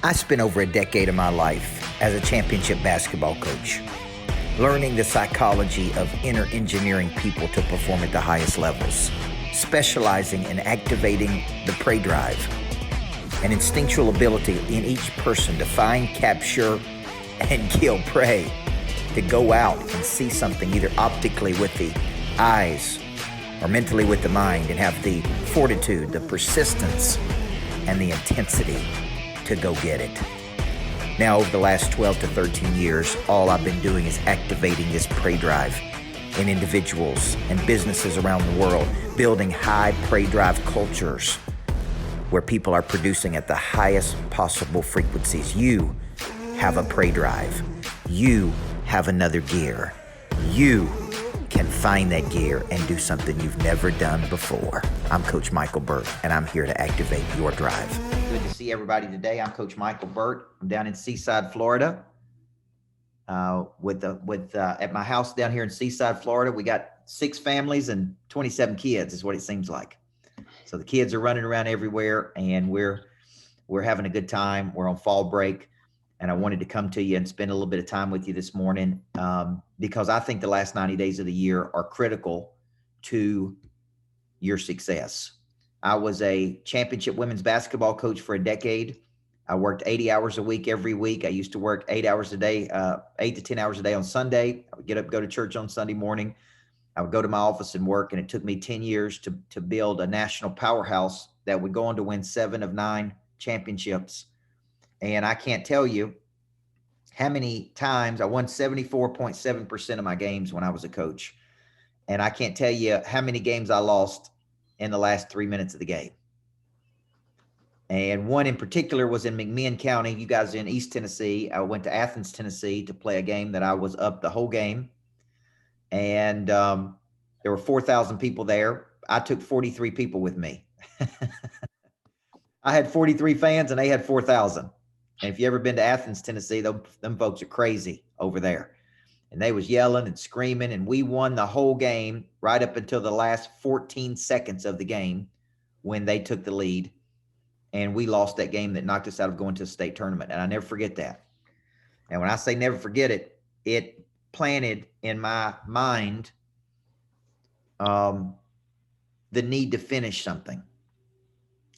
I spent over a decade of my life as a championship basketball coach, learning the psychology of inner engineering people to perform at the highest levels, specializing in activating the prey drive, an instinctual ability in each person to find, capture, and kill prey, to go out and see something either optically with the eyes or mentally with the mind, and have the fortitude, the persistence, and the intensity to go get it. Now, over the last 12 to 13 years, all I've been doing is activating this prey drive in individuals and businesses around the world, building high prey drive cultures where people are producing at the highest possible frequencies. You have a prey drive. You have another gear. You can find that gear and do something you've never done before. I'm Coach Michael Burt, and I'm here to activate your drive. Good to see everybody today. I'm Coach Michael Burt. I'm down in Seaside, Florida. At my house down here in Seaside, Florida, we got 6 families and 27 kids is what it seems like. So the kids are running around everywhere, and we're having a good time. We're on fall break, and I wanted to come to you and spend a little bit of time with you this morning because I think the last 90 days of the year are critical to your success. I was a championship women's basketball coach for a decade. I worked 80 hours a week every week. I used to work 8 hours a day, 8 to 10 hours a day on Sunday. I would get up, go to church on Sunday morning. I would go to my office and work, and it took me 10 years to build a national powerhouse that would go on to win 7 of 9 championships. And I can't tell you how many times I won 74.7% of my games when I was a coach. And I can't tell you how many games I lost in the last 3 minutes of the game. And one in particular was in McMinn County. You guys are in East Tennessee. I went to Athens, Tennessee to play a game that I was up the whole game. And there were 4,000 people there. I took 43 people with me. I had 43 fans and they had 4,000. And if you ever been to Athens, Tennessee, them folks are crazy over there. And they was yelling and screaming, and we won the whole game right up until the last 14 seconds of the game when they took the lead. And we lost that game that knocked us out of going to a state tournament. And I never forget that. And when I say never forget it, it planted in my mind the need to finish something.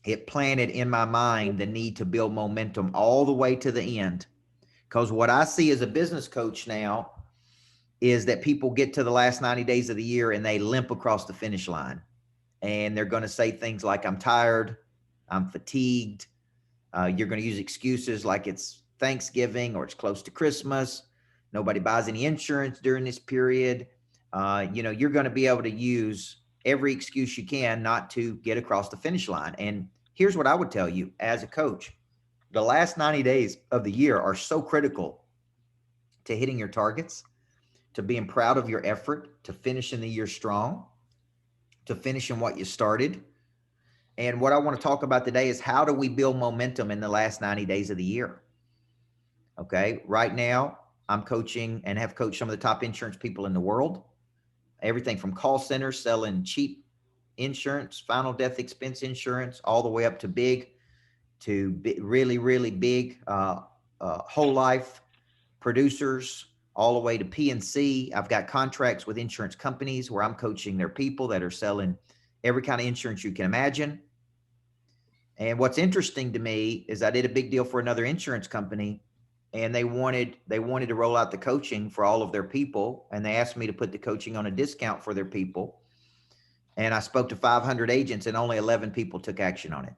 It planted in my mind the need to build momentum all the way to the end. Because what I see as a business coach now is that people get to the last 90 days of the year and they limp across the finish line. And they're going to say things like, I'm tired, I'm fatigued. You're going to use excuses like it's Thanksgiving or it's close to Christmas. Nobody buys any insurance during this period. You're going to be able to use every excuse you can not to get across the finish line. And here's what I would tell you as a coach. The last 90 days of the year are so critical to hitting your targets, to being proud of your effort, to finishing the year strong, to finishing what you started. And what I want to talk about today is how do we build momentum in the last 90 days of the year? Okay, right now I'm coaching and have coached some of the top insurance people in the world. Everything from call centers selling cheap insurance, final death expense insurance, all the way up to really, really big whole life producers, all the way to P&C. I've got contracts with insurance companies where I'm coaching their people that are selling every kind of insurance you can imagine. And what's interesting to me is I did a big deal for another insurance company, and they wanted to roll out the coaching for all of their people. And they asked me to put the coaching on a discount for their people. And I spoke to 500 agents and only 11 people took action on it.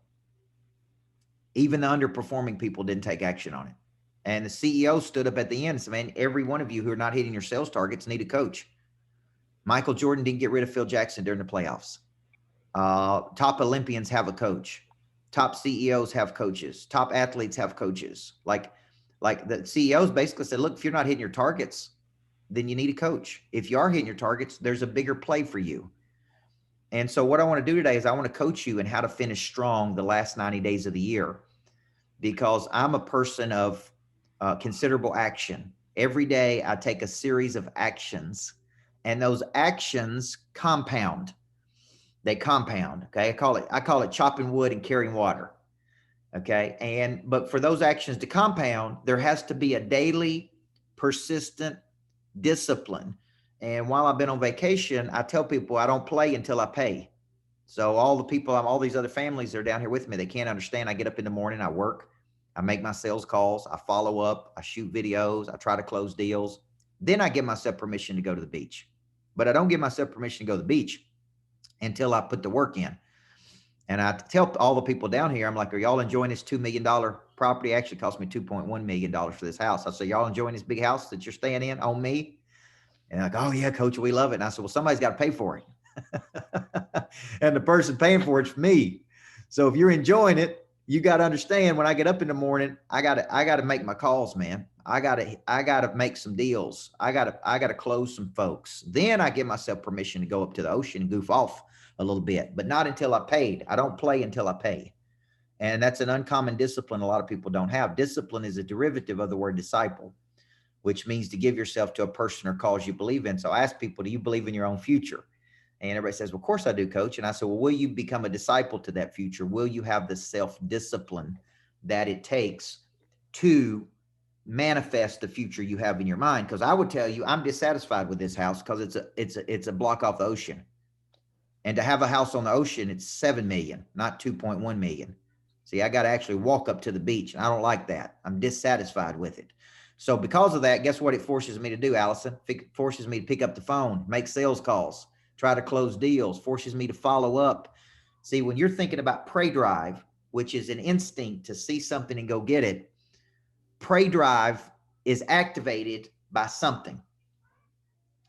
Even the underperforming people didn't take action on it. And the CEO stood up at the end and said, man, every one of you who are not hitting your sales targets need a coach. Michael Jordan didn't get rid of Phil Jackson during the playoffs. Top Olympians have a coach. Top CEOs have coaches. Top athletes have coaches. Like the CEOs basically said, look, if you're not hitting your targets, then you need a coach. If you are hitting your targets, there's a bigger play for you. And so what I want to do today is I want to coach you in how to finish strong the last 90 days of the year, because I'm a person of considerable action. Every day I take a series of actions, and those actions compound. They compound. Okay. I call it chopping wood and carrying water. Okay. But for those actions to compound, there has to be a daily, persistent discipline. And while I've been on vacation, I tell people I don't play until I pay. So all the people, all these other families that are down here with me, they can't understand. I get up in the morning, I work, I make my sales calls, I follow up, I shoot videos, I try to close deals. Then I give myself permission to go to the beach. But I don't give myself permission to go to the beach until I put the work in. And I tell all the people down here, I'm like, are y'all enjoying this $2 million property? It actually cost me $2.1 million for this house. I say, y'all enjoying this big house that you're staying in on me? And they're like, oh yeah, coach, we love it. And I said, well, somebody's got to pay for it. And the person paying for it's me. So if you're enjoying it, you got to understand when I get up in the morning, I got to make my calls, man. I got to make some deals. I got to close some folks. Then I give myself permission to go up to the ocean and goof off a little bit, but not until I paid. I don't play until I pay. And that's an uncommon discipline a lot of people don't have. Discipline is a derivative of the word disciple, which means to give yourself to a person or cause you believe in. So I ask people, do you believe in your own future? And everybody says, well, of course I do, coach. And I said, well, will you become a disciple to that future? Will you have the self-discipline that it takes to manifest the future you have in your mind? Because I would tell you, I'm dissatisfied with this house because it's a block off the ocean. And to have a house on the ocean, it's 7 million, not 2.1 million. See, I got to actually walk up to the beach. And I don't like that. I'm dissatisfied with it. So because of that, guess what it forces me to do, Allison? It forces me to pick up the phone, make sales calls, try to close deals, forces me to follow up. See, when you're thinking about prey drive, which is an instinct to see something and go get it, prey drive is activated by something.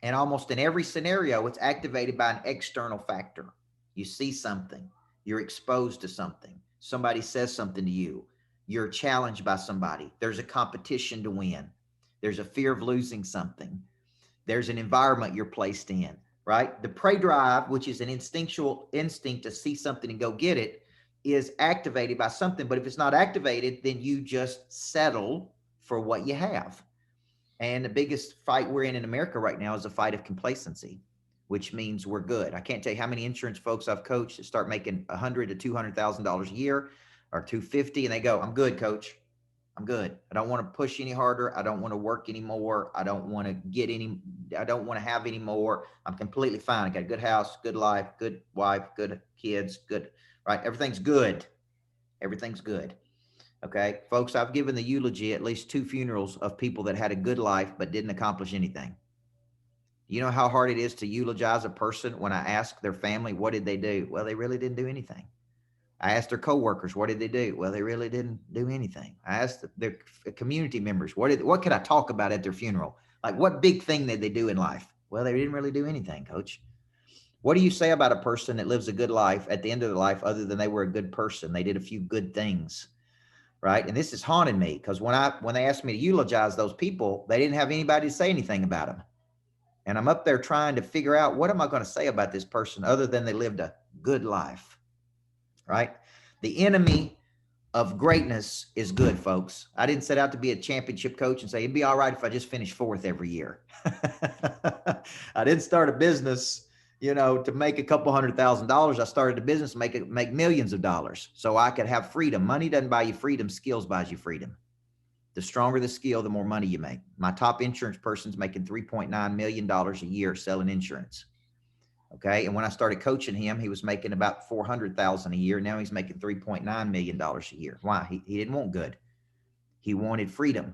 And almost in every scenario, it's activated by an external factor. You see something, you're exposed to something, somebody says something to you, you're challenged by somebody, there's a competition to win, there's a fear of losing something, there's an environment you're placed in, right? The prey drive, which is an instinctual instinct to see something and go get it, is activated by something. But if it's not activated, then you just settle for what you have. And the biggest fight we're in America right now is a fight of complacency, which means we're good. I can't tell you how many insurance folks I've coached that start making $100,000 to $200,000 a year or $250,000, and they go, "I'm good, coach. I'm good. I don't want to push any harder. I don't want to work anymore. I don't want to have any more. I'm completely fine. I got a good house, good life, good wife, good kids, good, right? Everything's good. Everything's good." Okay, folks, I've given the eulogy at least 2 funerals of people that had a good life but didn't accomplish anything. You know how hard it is to eulogize a person when I ask their family, what did they do? Well, they really didn't do anything. I asked their coworkers, what did they do? Well, they really didn't do anything. I asked their community members, what could I talk about at their funeral? Like, what big thing did they do in life? Well, they didn't really do anything, coach. What do you say about a person that lives a good life at the end of their life other than they were a good person? They did a few good things, right? And this has haunted me because when they asked me to eulogize those people, they didn't have anybody to say anything about them. And I'm up there trying to figure out, what am I going to say about this person other than they lived a good life, right? The enemy of greatness is good, folks. I didn't set out to be a championship coach and say, it'd be all right if I just finish 4th every year. I didn't start a business, to make a couple $100,000. I started a business to make millions of dollars so I could have freedom. Money doesn't buy you freedom. Skills buys you freedom. The stronger the skill, the more money you make. My top insurance person's making $3.9 million a year selling insurance. Okay. And when I started coaching him, he was making about $400,000 a year. Now he's making $3.9 million a year. Why? He didn't want good. He wanted freedom.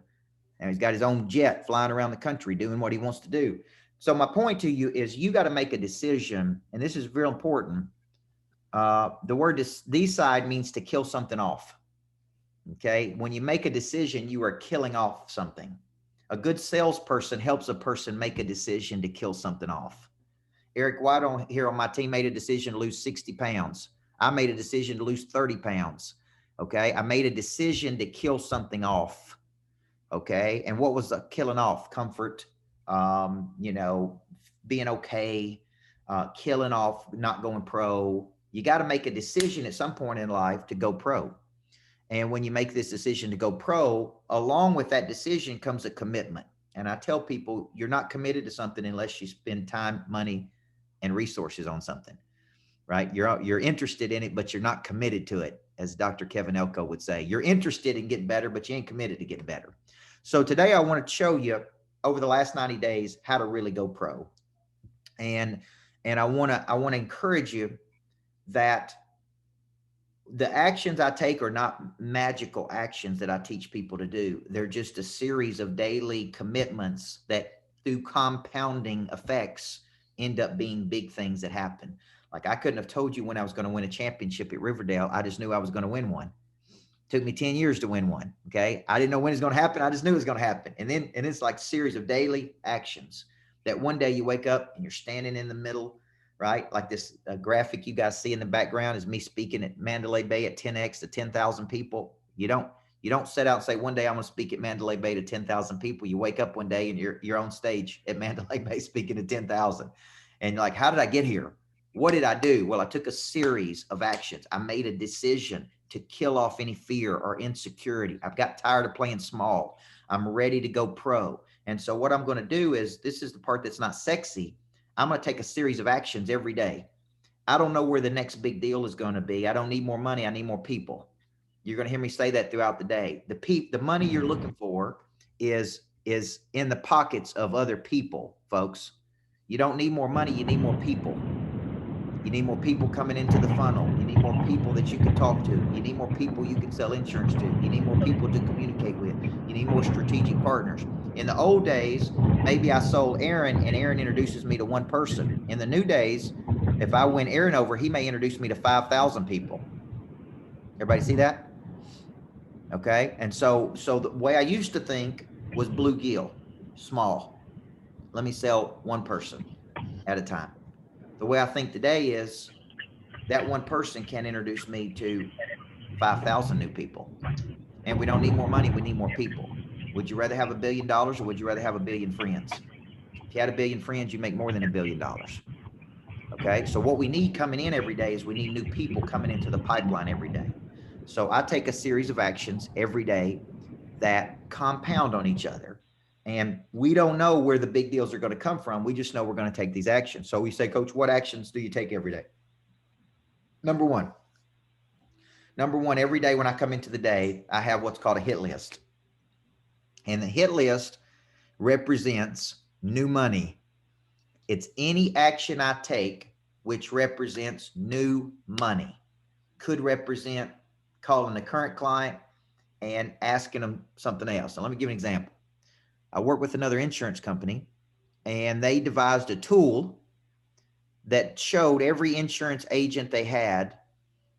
And he's got his own jet flying around the country doing what he wants to do. So my point to you is you got to make a decision. And this is real important. The word decide means to kill something off. Okay. When you make a decision, you are killing off something. A good salesperson helps a person make a decision to kill something off. Eric White here on my team made a decision to lose 60 pounds. I made a decision to lose 30 pounds. Okay. I made a decision to kill something off. Okay. And what was the killing off? Comfort, being okay, killing off, not going pro. You got to make a decision at some point in life to go pro. And when you make this decision to go pro, along with that decision comes a commitment. And I tell people, you're not committed to something unless you spend time, money, and resources on something, right? You're interested in it, but you're not committed to it. as Dr. Kevin Elko would say. You're interested in getting better, but you ain't committed to getting better. So today I want to show you over the last 90 days how to really go pro. And I want to encourage you that the actions I take are not magical actions that I teach people to do. They're just a series of daily commitments that through compounding effects end up being big things that happen. Like I couldn't have told you when I was going to win a championship at Riverdale. I just knew I was going to win one. It took me 10 years to win one. Okay. I didn't know when it's going to happen. I just knew it was going to happen. And it's like a series of daily actions that one day you wake up and you're standing in the middle, right? Like this graphic you guys see in the background is me speaking at Mandalay Bay at 10X to 10,000 people. You don't set out and say, one day I'm going to speak at Mandalay Bay to 10,000 people. You wake up one day and you're on stage at Mandalay Bay speaking to 10,000. And you're like, how did I get here? What did I do? Well, I took a series of actions. I made a decision to kill off any fear or insecurity. I've got tired of playing small. I'm ready to go pro. And so what I'm going to do is, this is the part that's not sexy. I'm going to take a series of actions every day. I don't know where the next big deal is going to be. I don't need more money. I need more people. You're going to hear me say that throughout the day. The money you're looking for is in the pockets of other people, folks. You don't need more money. You need more people. You need more people coming into the funnel. You need more people that you can talk to. You need more people you can sell insurance to. You need more people to communicate with. You need more strategic partners. In the old days, maybe I sold Aaron and Aaron introduces me to one person. In the new days, if I win Aaron over, he may introduce me to 5,000 people. Everybody see that? Okay. And so the way I used to think was bluegill, small. Let me sell one person at a time. The way I think today is that one person can introduce me to 5,000 new people. And we don't need more money. We need more people. Would you rather have $1 billion or would you rather have 1 billion friends? If you had 1 billion friends, you make more than $1 billion. Okay. So what we need coming in every day is we need new people coming into the pipeline every day. So I take a series of actions every day that compound on each other. And we don't know where the big deals are going to come from. We just know we're going to take these actions. So we say, Coach, what actions do you take every day? Number one, every day when I come into the day, I have what's called a hit list. And the hit list represents new money. It's any action I take which represents new money. Could represent calling the current client and asking them something else. So let me give an example. I work with another insurance company and they devised a tool that showed every insurance agent they had,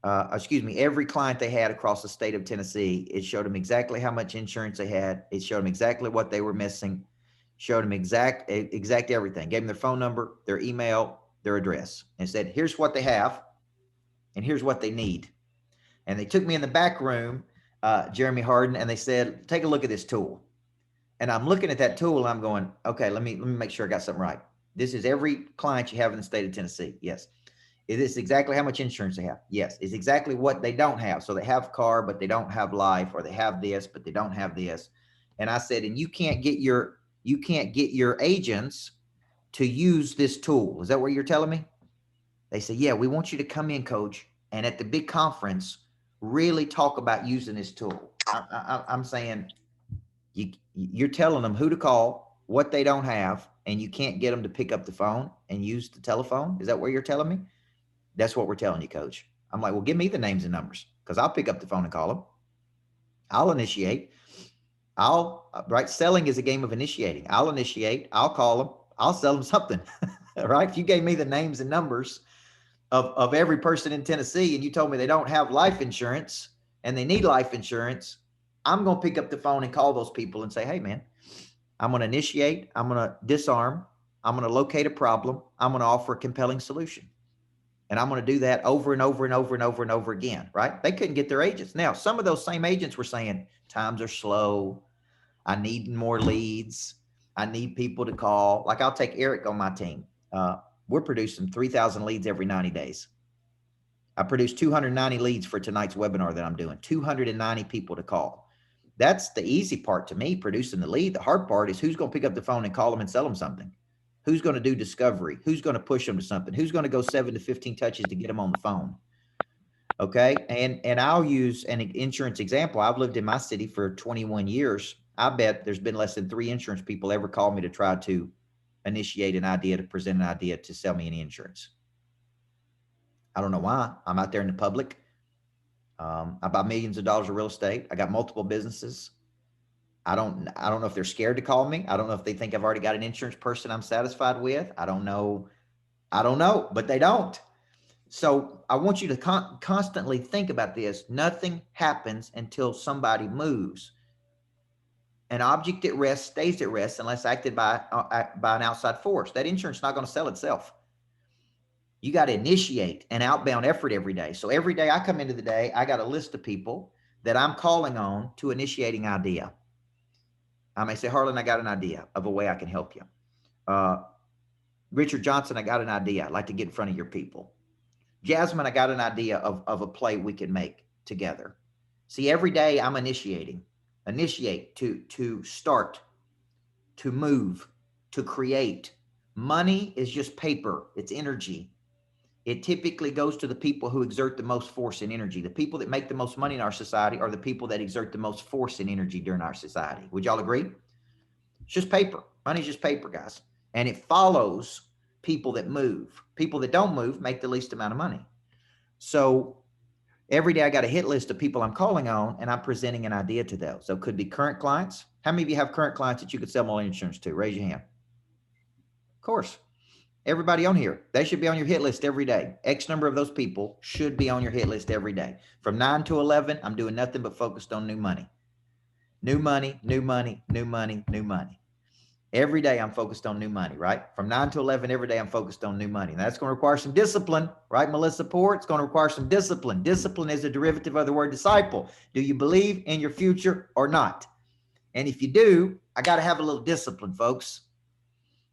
every client they had across the state of Tennessee. It showed them exactly how much insurance they had. It showed them exactly what they were missing, showed them exact everything, gave them their phone number, their email, their address, and said, here's what they have and here's what they need. And they took me in the back room, Jeremy Harden, and they said, take a look at this tool. And I'm looking at that tool and I'm going, okay, let me make sure I got something right. This is every client you have in the state of Tennessee. Yes. It is exactly how much insurance they have. Yes. It's exactly what they don't have. So they have car, but they don't have life, or they have this, but they don't have this. And I said, and you can't get your agents to use this tool. Is that what you're telling me? They said, yeah, we want you to come in, Coach, and at the big conference, really talk about using this tool. I'm saying, you're telling them who to call, what they don't have, and you can't get them to pick up the phone and use the telephone. Is that what you're telling me? That's what we're telling you, Coach. I'm like, well, give me the names and numbers because I'll pick up the phone and call them. I'll initiate. Selling is a game of initiating. I'll initiate. I'll call them. I'll sell them something, right? If you gave me the names and numbers of every person in Tennessee and you told me they don't have life insurance and they need life insurance, I'm going to pick up the phone and call those people and say, hey, man, I'm going to initiate. I'm going to disarm. I'm going to locate a problem. I'm going to offer a compelling solution. And I'm going to do that over and over and over and over and over again, right? They couldn't get their agents. Now, some of those same agents were saying, times are slow. I need more leads. I need people to call. Like I'll take Eric on my team. We're producing 3,000 leads every 90 days. I produced 290 leads for tonight's webinar that I'm doing, 290 people to call. That's the easy part to me, producing the lead. The hard part is who's going to pick up the phone and call them and sell them something. Who's going to do discovery? Who's going to push them to something? Who's going to go 7 to 15 touches to get them on the phone? Okay. And I'll use an insurance example. I've lived in my city for 21 years. I bet there's been less than 3 insurance people ever call me to try to initiate an idea, to present an idea to sell me any insurance. I don't know why. I'm out there in the public. I buy millions of dollars of real estate. I got multiple businesses. I don't know if they're scared to call me. I don't know if they think I've already got an insurance person I'm satisfied with. I don't know. But they don't. So I want you to constantly think about this. Nothing happens until somebody moves. An object at rest stays at rest unless acted by an outside force. That insurance is not going to sell itself. You got to initiate an outbound effort every day. So every day I come into the day, I got a list of people that I'm calling on to initiating idea. I may say, Harlan, I got an idea of a way I can help you. Richard Johnson, I got an idea. I'd like to get in front of your people. Jasmine, I got an idea of a play we can make together. See, every day I'm initiate, to start, to move, to create. Money is just paper. It's energy. It typically goes to the people who exert the most force and energy. The people that make the most money in our society are the people that exert the most force and energy during our society. Would y'all agree? It's just paper. Money's just paper, guys. And it follows people that move. People that don't move make the least amount of money. So every day I got a hit list of people I'm calling on, and I'm presenting an idea to them. So it could be current clients. How many of you have current clients that you could sell more insurance to? Raise your hand. Of course. Everybody on here, they should be on your hit list every day. X number of those people should be on your hit list every day. From 9 to 11, I'm doing nothing but focused on new money. New money, new money, new money, new money. Every day I'm focused on new money, right? From 9 to 11, every day I'm focused on new money. And that's going to require some discipline, right, Melissa Port? It's going to require some discipline. Discipline is a derivative of the word disciple. Do you believe in your future or not? And if you do, I got to have a little discipline, folks.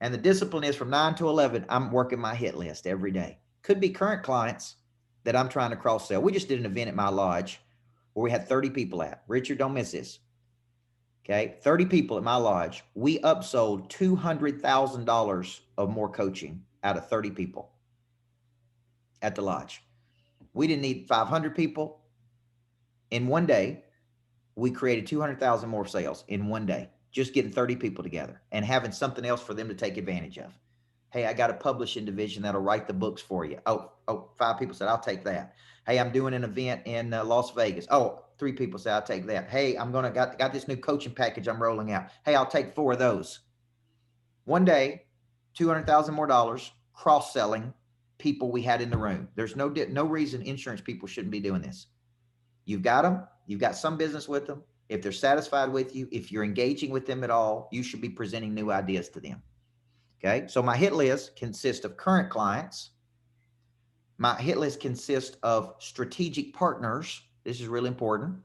And the discipline is from 9 to 11, I'm working my hit list every day. Could be current clients that I'm trying to cross sell. We just did an event at my lodge where we had 30 people at. Richard, don't miss this. Okay, 30 people at my lodge. We upsold $200,000 of more coaching out of 30 people at the lodge. We didn't need 500 people. In one day, we created 200,000 more sales in one day, just getting 30 people together and having something else for them to take advantage of. Hey, I got a publishing division that'll write the books for you. Oh, 5 people said, I'll take that. Hey, I'm doing an event in Las Vegas. Oh, 3 people said, I'll take that. Hey, got this new coaching package I'm rolling out. Hey, I'll take 4 of those. One day, 200,000 more dollars, cross-selling people we had in the room. There's no reason insurance people shouldn't be doing this. You've got them. You've got some business with them. If they're satisfied with you, if you're engaging with them at all, you should be presenting new ideas to them. Okay. So my hit list consists of current clients. My hit list consists of strategic partners. This is really important.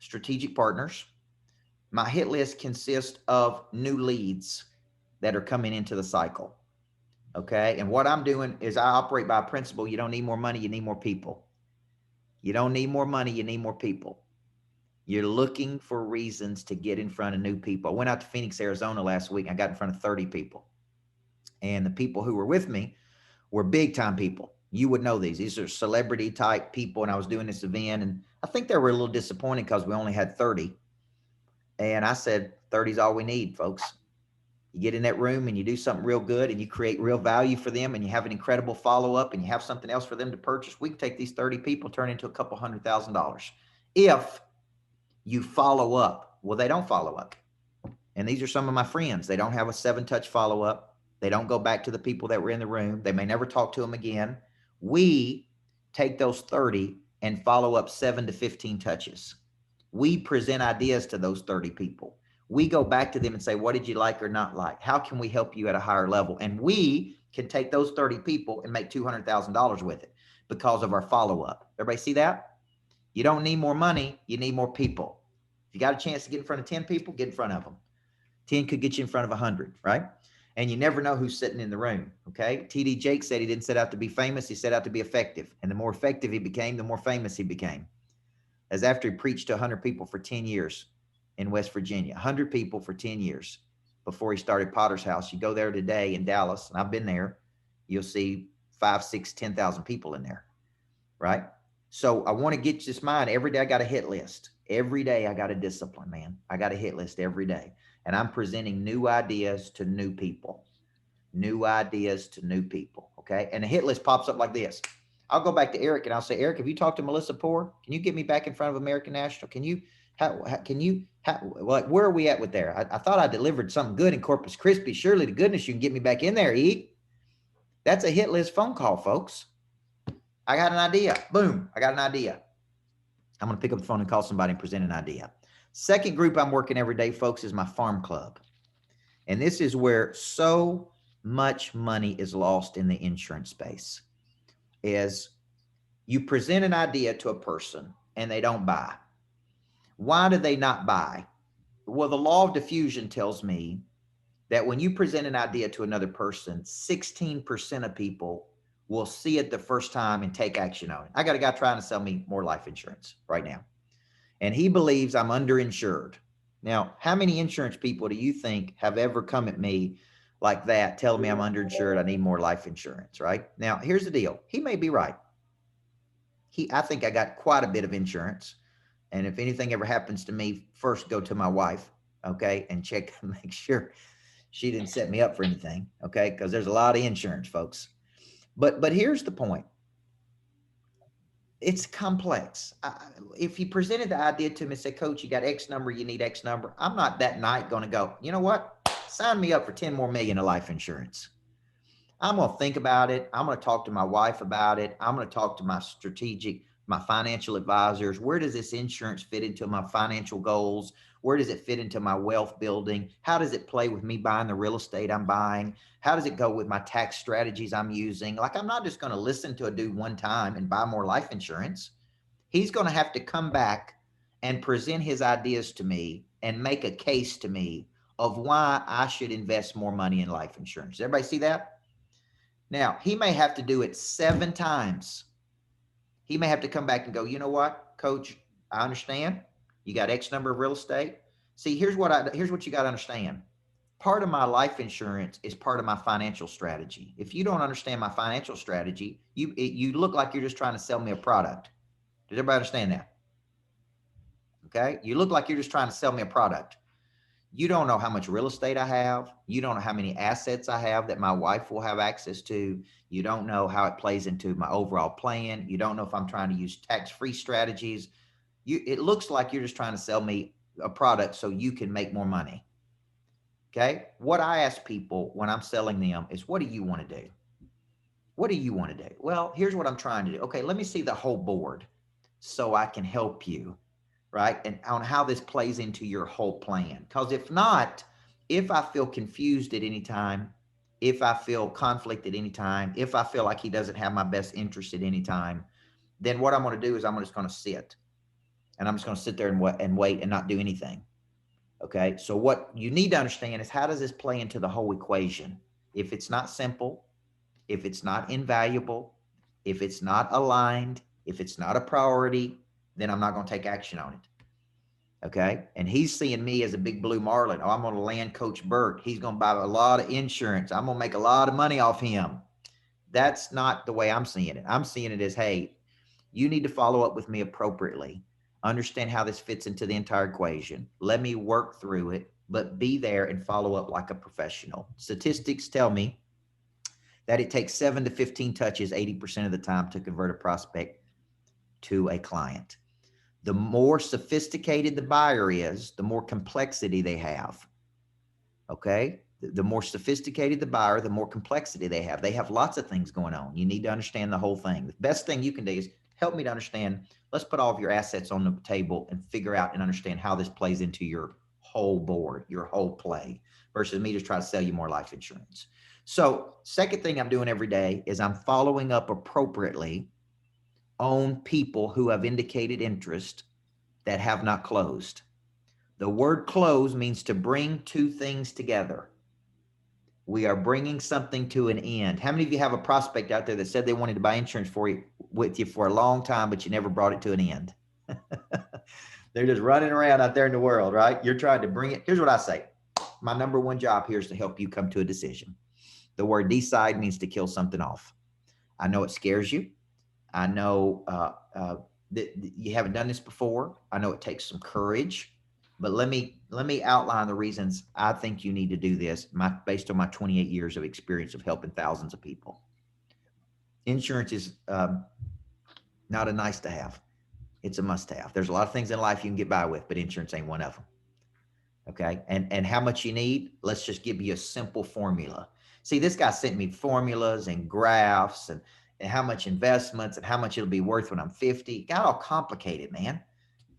Strategic partners. My hit list consists of new leads that are coming into the cycle. Okay. And what I'm doing is I operate by a principle. You don't need more money. You need more people. You don't need more money. You need more people. You're looking for reasons to get in front of new people. I went out to Phoenix, Arizona last week. I got in front of 30 people. And the people who were with me were big time people. You would know these. These are celebrity type people. And I was doing this event, and I think they were a little disappointed because we only had 30. And I said, 30 is all we need, folks. You get in that room and you do something real good and you create real value for them and you have an incredible follow-up and you have something else for them to purchase. We can take these 30 people, turn into a couple $100,000. If you follow up. Well, they don't follow up. And these are some of my friends. They don't have a 7-touch follow-up. They don't go back to the people that were in the room. They may never talk to them again. We take those 30 and follow up 7 to 15 touches. We present ideas to those 30 people. We go back to them and say, what did you like or not like? How can we help you at a higher level? And we can take those 30 people and make $200,000 with it because of our follow-up. Everybody see that? You don't need more money. You need more people. If you got a chance to get in front of 10 people, get in front of them. 10 could get you in front of 100, right? And you never know who's sitting in the room, okay? TD Jake said he didn't set out to be famous. He set out to be effective. And the more effective he became, the more famous he became. As after he preached to 100 people for 10 years in West Virginia, 100 people for 10 years before he started Potter's House. You go there today in Dallas, and I've been there, you'll see 5, 6, 10,000 people in there, right? So I want to get this mind. Every day I got a hit list. Every day I got a discipline, man. I got a hit list every day. And I'm presenting new ideas to new people. New ideas to new people. Okay. And the hit list pops up like this. I'll go back to Eric and I'll say, Eric, have you talked to Melissa Poor? Can you get me back in front of American National? Like, where are we at with there? I thought I delivered something good in Corpus Christi. Surely to goodness you can get me back in there, E. That's a hit list phone call, folks. I got an idea. Boom. I got an idea. I'm going to pick up the phone and call somebody and present an idea. Second group I'm working every day, folks, is my farm club. And this is where so much money is lost in the insurance space. Is you present an idea to a person and they don't buy. Why do they not buy? Well, the law of diffusion tells me that when you present an idea to another person, 16% of people will see it the first time and take action on it. I got a guy trying to sell me more life insurance right now, and he believes I'm underinsured. Now, how many insurance people do you think have ever come at me like that, telling me I'm underinsured, I need more life insurance, right? Now, here's the deal. He may be right. I think I got quite a bit of insurance. And if anything ever happens to me, first go to my wife, okay, and check, make sure she didn't set me up for anything, okay, because there's a lot of insurance, folks. But here's the point. It's complex. If you presented the idea to me and said, Coach, you got X number, you need X number, I'm not that night going to go, you know what? Sign me up for 10 more million of life insurance. I'm going to think about it. I'm going to talk to my wife about it. I'm going to talk to my financial advisors. Where does this insurance fit into my financial goals? Where does it fit into my wealth building? How does it play with me buying the real estate I'm buying? How does it go with my tax strategies I'm using? Like, I'm not just going to listen to a dude one time and buy more life insurance. He's going to have to come back and present his ideas to me and make a case to me of why I should invest more money in life insurance. Does everybody see that? Now, he may have to do it 7 times. He may have to come back and go, you know what, Coach, I understand. You got X number of real estate. See, here's what you got to understand. Part of my life insurance is part of my financial strategy. If you don't understand my financial strategy, you look like you're just trying to sell me a product. Does everybody understand that? Okay. You look like you're just trying to sell me a product. You don't know how much real estate I have. You don't know how many assets I have that my wife will have access to. You don't know how it plays into my overall plan. You don't know if I'm trying to use tax-free strategies. It looks like you're just trying to sell me a product so you can make more money. Okay. What I ask people when I'm selling them is, what do you want to do? What do you want to do? Well, here's what I'm trying to do. Okay. Let me see the whole board so I can help you. Right? And on how this plays into your whole plan. Because if not, if I feel confused at any time, if I feel conflict at any time, if I feel like he doesn't have my best interest at any time, then what I'm going to do is I'm just going to sit. And I'm just going to sit there and wait and not do anything. Okay. So what you need to understand is, how does this play into the whole equation? If it's not simple, if it's not invaluable, if it's not aligned, if it's not a priority, then I'm not going to take action on it. Okay. And he's seeing me as a big blue marlin. Oh, I'm going to land Coach Burt. He's going to buy a lot of insurance. I'm going to make a lot of money off him. That's not the way I'm seeing it. I'm seeing it as, hey, you need to follow up with me appropriately. Understand how this fits into the entire equation. Let me work through it, but be there and follow up like a professional. Statistics tell me that it takes 7 to 15 touches 80% of the time to convert a prospect to a client. The more sophisticated the buyer is, the more complexity they have. Okay. The more sophisticated the buyer, the more complexity they have. They have lots of things going on. You need to understand the whole thing. The best thing you can do is help me to understand. Let's put all of your assets on the table and figure out and understand how this plays into your whole board, your whole play, versus me just trying to sell you more life insurance. So second thing I'm doing every day is I'm following up appropriately on people who have indicated interest that have not closed. The word close means to bring 2 things together. We are bringing something to an end. How many of you have a prospect out there that said they wanted to buy insurance with you for a long time, but you never brought it to an end? They're just running around out there in the world, right? You're trying to bring it. Here's what I say. My number one job here is to help you come to a decision. The word decide means to kill something off. I know it scares you. I know that you haven't done this before. I know it takes some courage, but let me outline the reasons I think you need to do this. Based on my 28 years of experience of helping thousands of people. Insurance is not a nice to have; it's a must have. There's a lot of things in life you can get by with, but insurance ain't one of them. Okay, and how much you need? Let's just give you a simple formula. See, this guy sent me formulas and graphs and how much investments and how much it'll be worth when I'm 50. It got all complicated, man.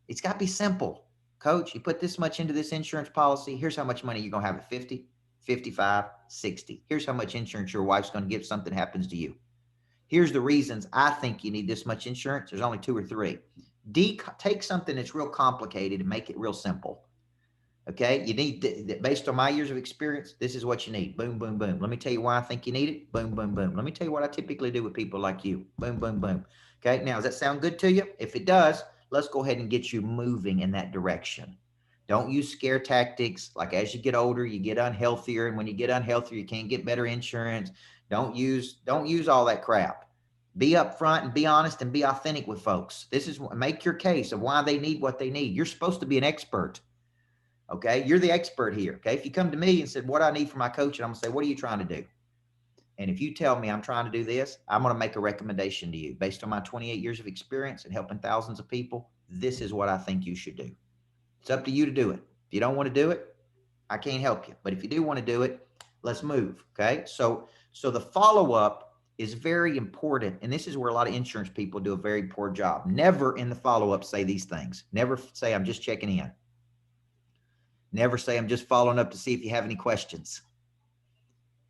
It's got to be simple. Coach, you put this much into this insurance policy. Here's how much money you're going to have at 50, 55, 60. Here's how much insurance your wife's going to get if something happens to you. Here's the reasons I think you need this much insurance. There's only 2 or 3. Take something that's real complicated and make it real simple. Okay, you need, based on my years of experience, this is what you need. Boom, boom, boom. Let me tell you why I think you need it. Boom, boom, boom. Let me tell you what I typically do with people like you. Boom, boom, boom. Okay, now does that sound good to you? If it does, let's go ahead and get you moving in that direction. Don't use scare tactics. Like as you get older, you get unhealthier, and when you get unhealthier, you can't get better insurance. Don't use all that crap. Be upfront and be honest and be authentic with folks. Make your case of why they need what they need. You're supposed to be an expert. Okay, you're the expert here. Okay, if you come to me and said, what I need for my coach, and I'm gonna say, what are you trying to do? And if you tell me I'm trying to do this, I'm gonna make a recommendation to you based on my 28 years of experience and helping thousands of people. This is what I think you should do. It's up to you to do it. If you don't want to do it, I can't help you. But if you do want to do it, let's move. Okay, so the follow-up is very important, and this is where a lot of insurance people do a very poor job. Never in the follow-up say these things. Never say I'm just checking in. Never say I'm just following up to see if you have any questions.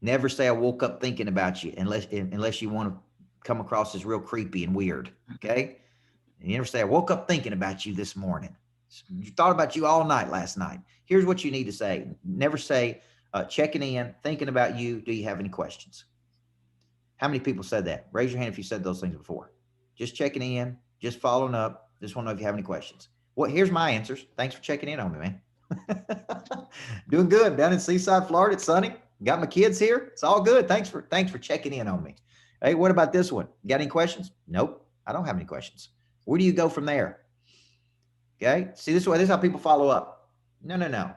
Never say I woke up thinking about you unless you want to come across as real creepy and weird. Okay. And you never say I woke up thinking about you this morning. You thought about you all night last night. Here's what you need to say. Never say checking in, thinking about you. Do you have any questions? How many people said that? Raise your hand if you said those things before. Just checking in, just following up. Just want to know if you have any questions. Well, here's my answers. Thanks for checking in on me, man. Doing good down in Seaside, Florida. It's sunny. Got my kids here. It's all good. Thanks for checking in on me. Hey, what about this one? Got any questions? Nope. I don't have any questions. Where do you go from there? Okay. See, this is how people follow up. No.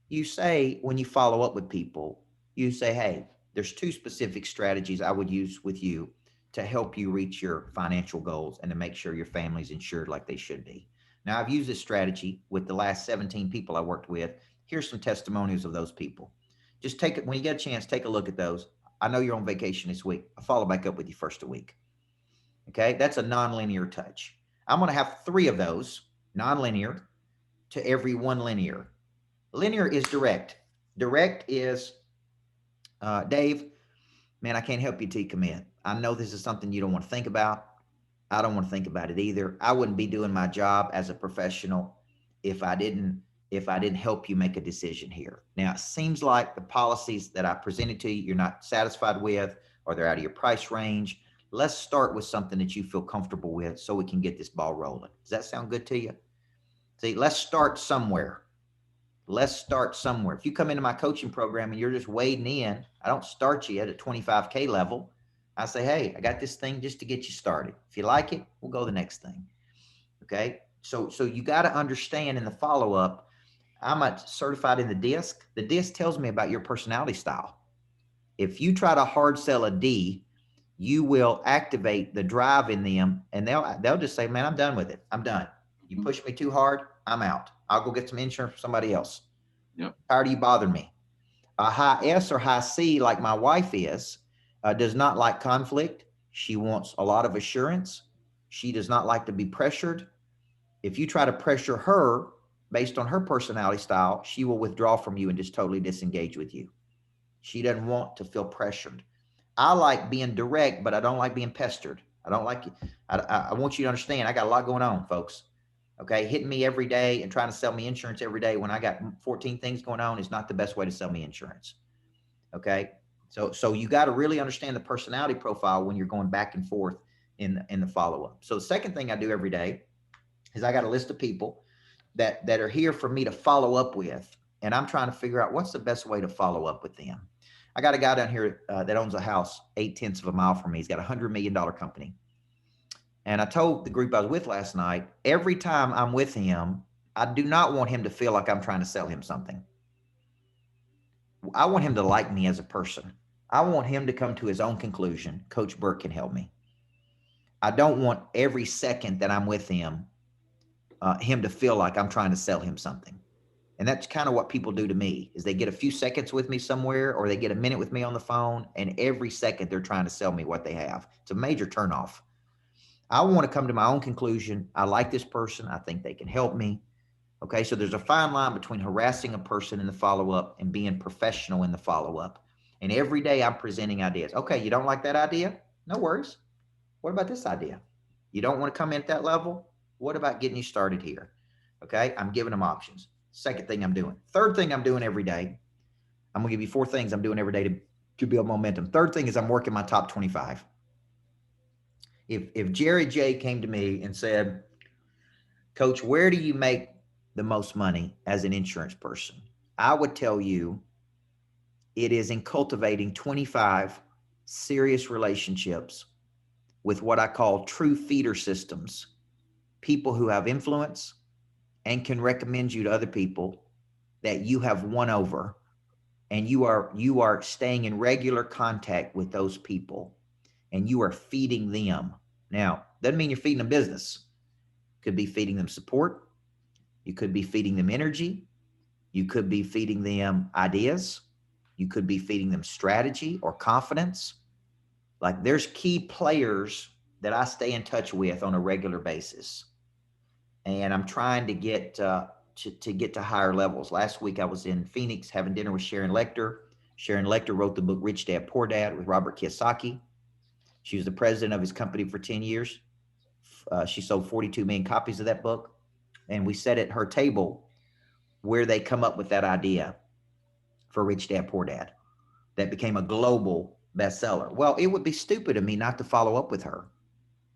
You say, when you follow up with people, you say, hey, there's 2 specific strategies I would use with you to help you reach your financial goals and to make sure your family's insured like they should be. Now, I've used this strategy with the last 17 people I worked with. Here's some testimonials of those people. Just take it when you get a chance, take a look at those. I know you're on vacation this week. I'll follow back up with you first a week. Okay, that's a nonlinear touch. I'm going to have 3 of those, nonlinear, to every 1 linear. Linear is direct. Direct is, Dave, man, I can't help you till you come in. I know this is something you don't want to think about. I don't want to think about it either. I wouldn't be doing my job as a professional if I didn't help you make a decision here. Now, it seems like the policies that I presented to you, you're not satisfied with, or they're out of your price range. Let's start with something that you feel comfortable with so we can get this ball rolling. Does that sound good to you? See, let's start somewhere. If you come into my coaching program and you're just wading in, I don't start you at a 25K level. I say, hey, I got this thing just to get you started. If you like it, we'll go to the next thing. Okay. So you got to understand in the follow-up, I'm certified in the DISC. The DISC tells me about your personality style. If you try to hard sell a D, you will activate the drive in them, and they'll just say, man, I'm done with it. I'm done. You push me too hard, I'm out. I'll go get some insurance for somebody else. Yep. Tired of you bothering me. A high S or high C, like my wife is, does not like conflict. She wants a lot of assurance. She does not like to be pressured. If you try to pressure her based on her personality style, she will withdraw from you and just totally disengage with you. She doesn't want to feel pressured. I like being direct, but I don't like being pestered. I want you to understand, I got a lot going on, folks. Okay, hitting me every day and trying to sell me insurance every day when I got 14 things going on is not the best way to sell me insurance. Okay, so you got to really understand the personality profile when you're going back and forth in the follow-up. So the second thing I do every day is I got a list of people that are here for me to follow up with, and I'm trying to figure out what's the best way to follow up with them. I got a guy down here that owns a house 0.8 of a mile from me. He's got $100 million company. And I told the group I was with last night, every time I'm with him, I do not want him to feel like I'm trying to sell him something. I want him to like me as a person. I want him to come to his own conclusion. Coach Burt can help me. I don't want every second that I'm with him, him to feel like I'm trying to sell him something. And that's kind of what people do to me is they get a few seconds with me somewhere or they get a minute with me on the phone. And every second they're trying to sell me what they have. It's a major turnoff. I want to come to my own conclusion. I like this person. I think they can help me. Okay. So there's a fine line between harassing a person in the follow-up and being professional in the follow-up. And every day I'm presenting ideas. Okay. You don't like that idea? No worries. What about this idea? You don't want to come in at that level? What about getting you started here? Okay. I'm giving them options. Second thing I'm doing. Third thing I'm doing every day. I'm going to give you 4 things I'm doing every day to build momentum. Third thing is I'm working my top 25. If Jerry J came to me and said, Coach, where do you make the most money as an insurance person? I would tell you it is in cultivating 25 serious relationships with what I call true feeder systems, people who have influence and can recommend you to other people that you have won over, and you are staying in regular contact with those people and you are feeding them. Now, doesn't mean you're feeding them business. Could be feeding them support. You could be feeding them energy. You could be feeding them ideas. You could be feeding them strategy or confidence. Like there's key players that I stay in touch with on a regular basis. And I'm trying to get to get to higher levels. Last week I was in Phoenix having dinner with Sharon Lechter. Sharon Lechter wrote the book Rich Dad Poor Dad with Robert Kiyosaki. She was the president of his company for 10 years. She sold 42 million copies of that book. And we sat at her table where they come up with that idea for Rich Dad Poor Dad that became a global bestseller. Well, it would be stupid of me not to follow up with her,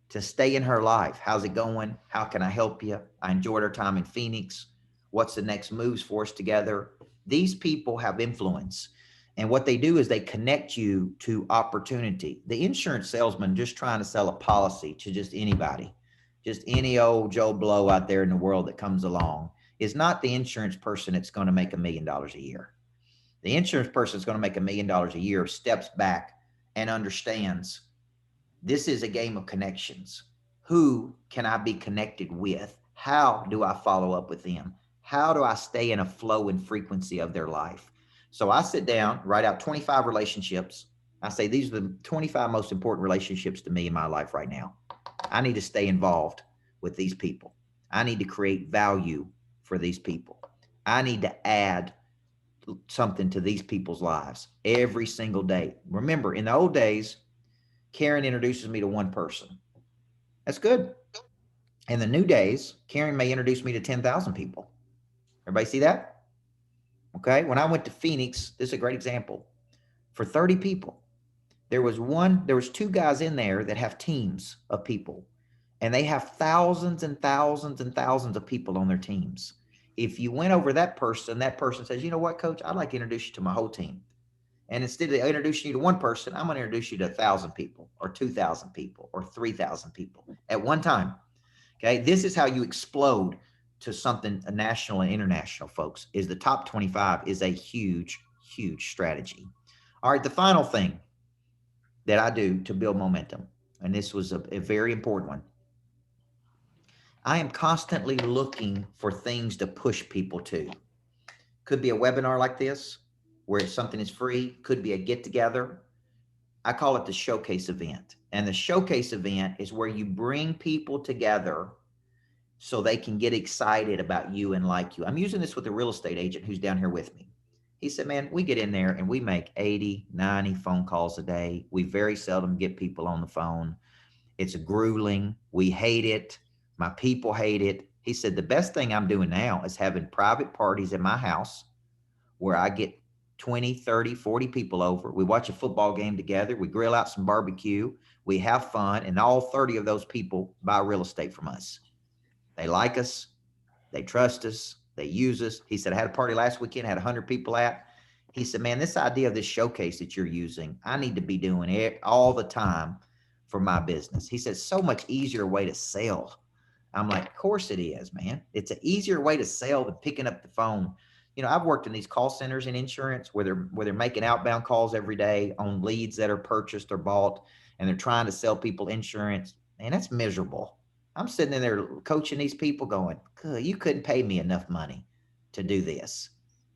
to stay in her life. How's it going? How can I help you? I enjoyed our time in Phoenix. What's the next moves for us together? These people have influence. And what they do is they connect you to opportunity. The insurance salesman just trying to sell a policy to just anybody, just any old Joe Blow out there in the world that comes along, is not the insurance person that's going to make $1 million a year. The insurance person that's going to make $1 million a year steps back and understands this is a game of connections. Who can I be connected with? How do I follow up with them? How do I stay in a flow and frequency of their life? So I sit down, write out 25 relationships. I say, these are the 25 most important relationships to me in my life right now. I need to stay involved with these people. I need to create value for these people. I need to add something to these people's lives every single day. Remember, in the old days, Karen introduces me to one person. That's good. In the new days, Karen may introduce me to 10,000 people. Everybody see that? Okay. When I went to Phoenix, this is a great example. For 30 people, there was 2 guys in there that have teams of people, and they have thousands and thousands and thousands of people on their teams. If you went over that person says, you know what, Coach, I'd like to introduce you to my whole team. And instead of introducing you to one person, I'm going to introduce you to 1,000 people or 2,000 people or 3,000 people at one time. Okay. This is how you explode to something national and international, folks, is the top 25 is a huge, huge strategy. All right. The final thing that I do to build momentum, and this was a very important one. I am constantly looking for things to push people to. Could be a webinar like this, where something is free, could be a get together. I call it the showcase event. And the showcase event is where you bring people together so they can get excited about you and like you. I'm using this with a real estate agent who's down here with me. He said, man, we get in there and we make 80, 90 phone calls a day. We very seldom get people on the phone. It's grueling. We hate it. My people hate it. He said, the best thing I'm doing now is having private parties in my house where I get 20, 30, 40 people over. We watch a football game together. We grill out some barbecue. We have fun. And all 30 of those people buy real estate from us. They like us. They trust us. They use us. He said, I had a party last weekend, had 100 people at. He said, man, this idea of this showcase that you're using, I need to be doing it all the time for my business. He said, so much easier way to sell. I'm like, of course it is, man. It's an easier way to sell than picking up the phone. You know, I've worked in these call centers in insurance where they're making outbound calls every day on leads that are purchased or bought, and they're trying to sell people insurance. Man, that's miserable. I'm sitting in there coaching these people going, you couldn't pay me enough money to do this.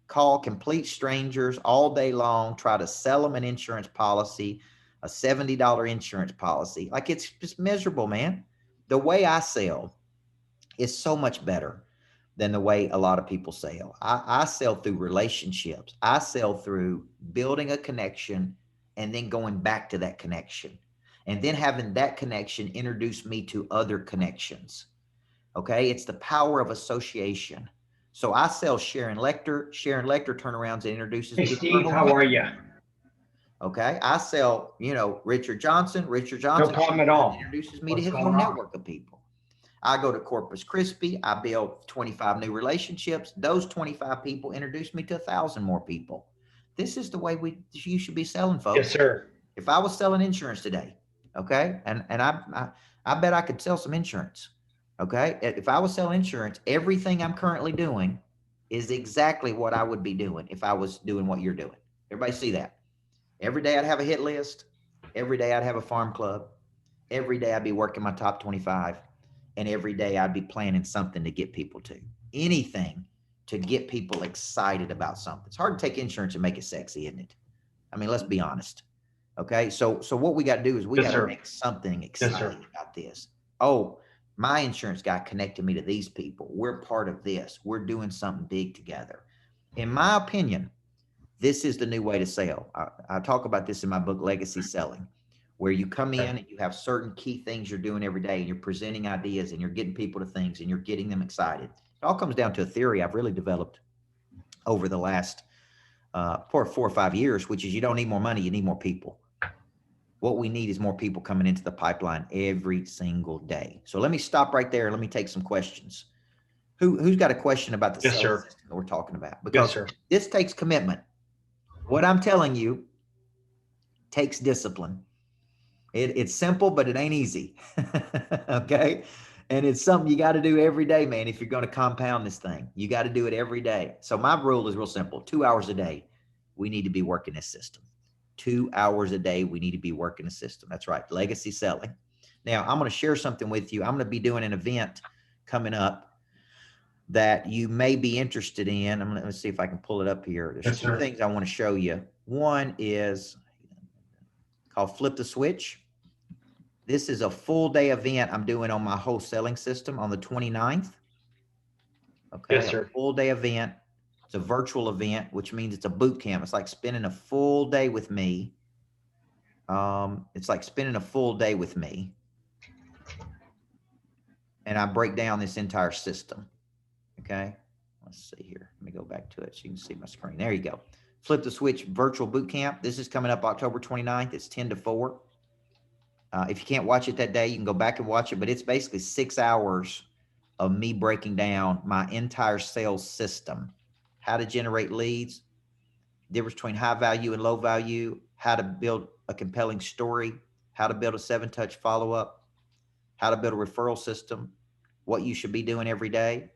Call complete strangers all day long, try to sell them an insurance policy, a $70 insurance policy. Like, it's just miserable, man. The way I sell is so much better than the way a lot of people sell. I sell through relationships. I sell through building a connection and then going back to that connection, and then having that connection introduce me to other connections. Okay. It's the power of association. So I sell Sharon Lecter. Sharon Lecter turnarounds and introduces Hey, me to Steve, her how network. are you? Okay. I sell, Richard Johnson. Richard Johnson No problem at all. introduces me to What's his going whole on? network of people. I go to Corpus Christi. I build 25 new relationships. Those 25 people introduce me to 1,000 more people. This is the way you should be selling, folks. Yes, sir. If I was selling insurance today, okay, and I bet I could sell some insurance. Okay, if I was selling insurance, everything I'm currently doing is exactly what I would be doing if I was doing what you're doing. Everybody see that? Every day I'd have a hit list. Every day I'd have a farm club. Every day I'd be working my top 25. And every day I'd be planning something to get people to. Anything to get people excited about something. It's hard to take insurance and make it sexy, isn't it? I mean, let's be honest. Okay. So what we got to do is we got to make something exciting about this. Oh, my insurance guy connected me to these people. We're part of this. We're doing something big together. In my opinion, this is the new way to sell. I talk about this in my book, Legacy Selling, where you come in and you have certain key things you're doing every day, and you're presenting ideas and you're getting people to things and you're getting them excited. It all comes down to a theory I've really developed over the last 4 or 5 years, which is you don't need more money, you need more people. What we need is more people coming into the pipeline every single day. So let me stop right there. Let me take some questions. Who's got a question about the sales system that we're talking about? Because this takes commitment. What I'm telling you takes discipline. It's simple, but it ain't easy. Okay. And it's something you got to do every day, man. If you're going to compound this thing, you got to do it every day. So my rule is real simple. 2 hours a day, we need to be working this system. 2 hours a day, we need to be working the system. That's right. Legacy selling. Now I'm going to share something with you. I'm going to be doing an event coming up that you may be interested in. Let's see if I can pull it up here. There's two things I want to show you. One is called Flip the Switch. This is a full day event I'm doing on my wholesaling system on the 29th. Okay. Yes, sir. A full day event. It's a virtual event, which means it's a boot camp. It's like spending a full day with me. It's like spending a full day with me. And I break down this entire system. Okay. Let's see here. Let me go back to it so you can see my screen. There you go. Flip the Switch virtual boot camp. This is coming up October 29th. It's 10 to 4. If you can't watch it that day, you can go back and watch it, but it's basically 6 hours of me breaking down my entire sales system, how to generate leads, difference between high value and low value, how to build a compelling story, how to build a 7-touch follow-up, how to build a referral system, what you should be doing every day.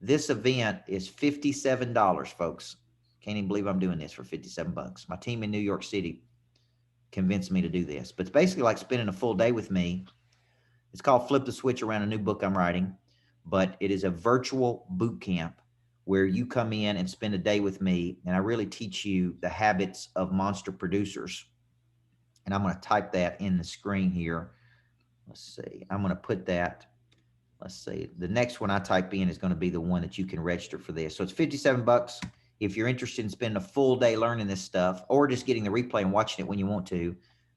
This event is $57, folks. Can't even believe I'm doing this for $57. My team in New York City convinced me to do this, but it's basically like spending a full day with me. It's called Flip the Switch around a new book I'm writing, but it is a virtual boot camp where you come in and spend a day with me, and I really teach you the habits of monster producers. And I'm going to type that in the screen here. Let's see. I'm going to put that. Let's see. The next one I type in is going to be the one that you can register for this. So it's $57. If you're interested in spending a full day learning this stuff, or just getting the replay and watching it when you want to,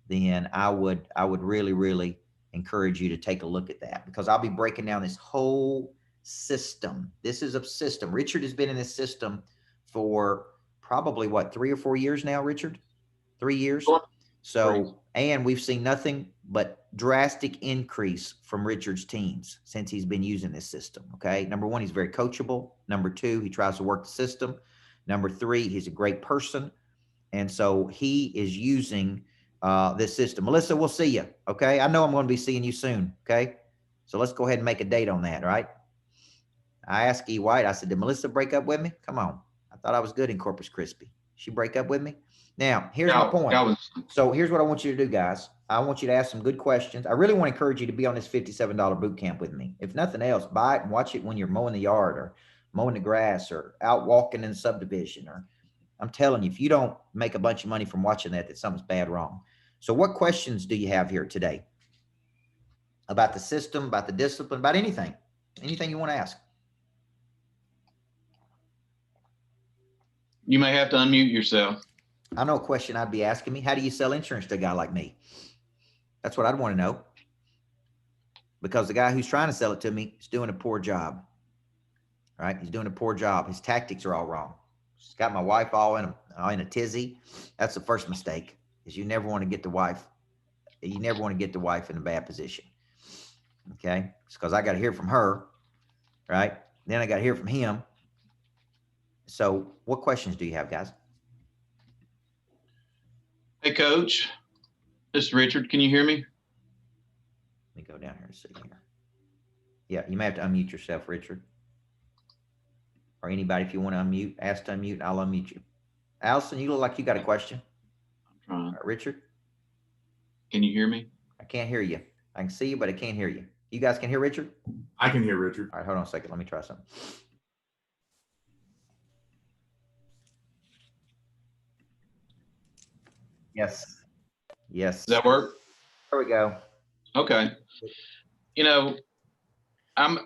then I would really, really encourage you to take a look at that, because I'll be breaking down this whole system. This is a system. Richard has been in this system for probably 3 or 4 years now, Richard? 3 years. So, and we've seen nothing but drastic increase from Richard's teams since he's been using this system. Okay. Number 1, he's very coachable. Number 2, he tries to work the system. Number 3, he's a great person. And so he is using this system. Melissa, we'll see you. Okay. I know I'm going to be seeing you soon. Okay. So let's go ahead and make a date on that. Right. I asked E. White, I said, did Melissa break up with me? Come on. I thought I was good in Corpus Christi. She break up with me? Now, here's my point. So here's what I want you to do, guys. I want you to ask some good questions. I really want to encourage you to be on this $57 boot camp with me. If nothing else, buy it and watch it when you're mowing the yard or mowing the grass or out walking in the subdivision. Or I'm telling you, if you don't make a bunch of money from watching that something's bad wrong. So what questions do you have here today? About the system, about the discipline, about anything? Anything you want to ask? You may have to unmute yourself. I know a question I'd be asking me. How do you sell insurance to a guy like me? That's what I'd want to know. Because the guy who's trying to sell it to me is doing a poor job. Right? He's doing a poor job. His tactics are all wrong. He's got my wife all in a tizzy. That's the first mistake, is you never want to get the wife. You never want to get the wife in a bad position. Okay? It's because I got to hear from her. Right? Then I got to hear from him. So what questions do you have, guys? Hey, Coach. This is Richard. Can you hear me? Let me go down here and see here. Yeah, you may have to unmute yourself, Richard. Or anybody, if you want to unmute, ask to unmute, I'll unmute you. Allison, you look like you got a question. I'm trying. All right, Richard? Can you hear me? I can't hear you. I can see you, but I can't hear you. You guys can hear Richard? I can hear Richard. All right, hold on a second. Let me try something. Yes. Yes. Does that work? There we go. Okay. You know, I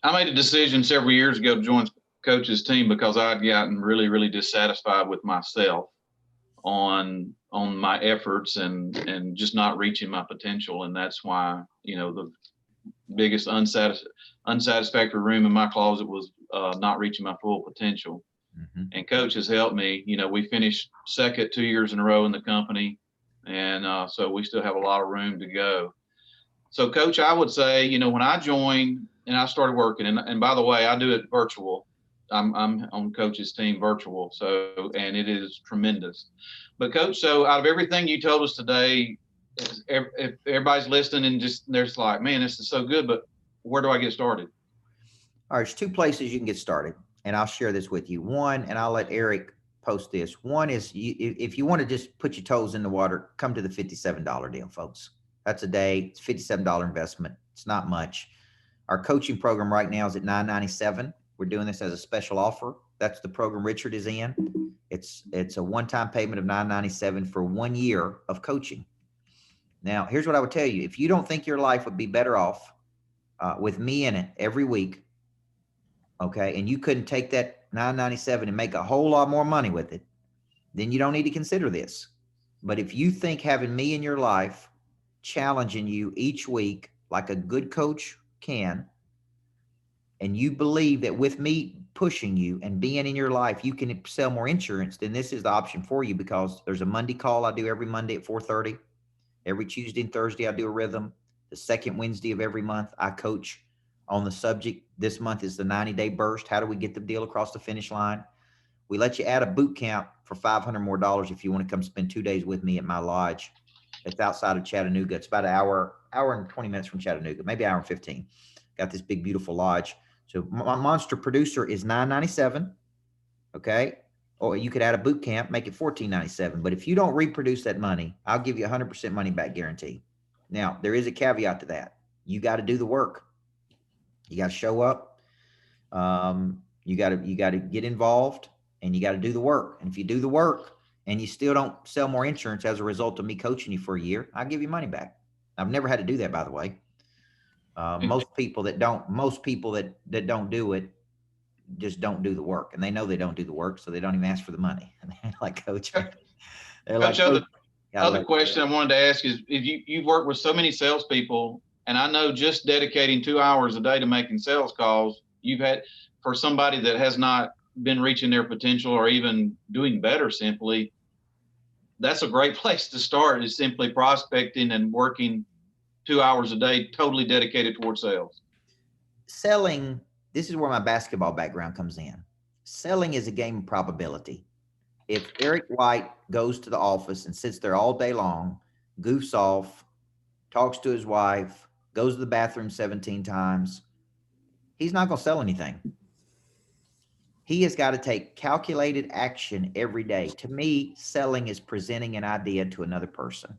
made a decision several years ago to join Coach's team because I'd gotten really, really dissatisfied with myself on my efforts and just not reaching my potential. And that's why, you know, the biggest unsatisfactory room in my closet was not reaching my full potential. Mm-hmm. And Coach has helped me. You know, we finished second 2 years in a row in the company. And so we still have a lot of room to go. So, Coach, I would say, you know, when I joined and I started working, and by the way, I do it virtual. I'm on Coach's team virtual. So, and it is tremendous. But, Coach, so out of everything you told us today, if everybody's listening and just they're just like, man, this is so good, but where do I get started? All right, there's two places you can get started. And I'll share this with you. One, and I'll let Eric post this. One is if you want to just put your toes in the water, come to the $57 deal, folks. That's a day. It's $57 investment. It's not much. Our coaching program right now is at $997. We're doing this as a special offer. That's the program Richard is in. It's a one-time payment of $997 for 1 year of coaching. Now, here's what I would tell you. If you don't think your life would be better off with me in it every week, okay, and you couldn't take that $997 and make a whole lot more money with it, then you don't need to consider this. But if you think having me in your life, challenging you each week like a good coach can, and you believe that with me pushing you and being in your life, you can sell more insurance, then this is the option for you, because there's a Monday call I do every Monday at 4:30. Every Tuesday and Thursday, I do a rhythm. The second Wednesday of every month, I coach on the subject. This month is the 90-day burst. How do we get the deal across the finish line? We let you add a boot camp for $500 more if you want to come spend 2 days with me at my lodge. It's outside of Chattanooga. It's about an hour and 20 minutes from Chattanooga, maybe an hour and 15. Got this big, beautiful lodge. So my monster producer is $997. Okay. Or you could add a boot camp, make it $1497. But if you don't reproduce that money, I'll give you 100% money back guarantee. Now, there is a caveat to that. You got to do the work. You got to show up. You got to get involved, and you got to do the work. And if you do the work and you still don't sell more insurance as a result of me coaching you for a year, I'll give you money back. I've never had to do that, by the way. Most people that don't do it just don't do the work, and they know they don't do the work, so they don't even ask for the money. And they're like, Coach, they're like, Coach, other question I wanted to ask is, if you've worked with so many salespeople, and I know just dedicating 2 hours a day to making sales calls, you've had, for somebody that has not been reaching their potential or even doing better simply, that's a great place to start, is simply prospecting and working 2 hours a day, totally dedicated towards sales. Selling, this is where my basketball background comes in. Selling is a game of probability. if Eric White goes to the office and sits there all day long, goofs off, talks to his wife, goes to the bathroom 17 times, he's not going to sell anything. He has got to take calculated action every day. To me, selling is presenting an idea to another person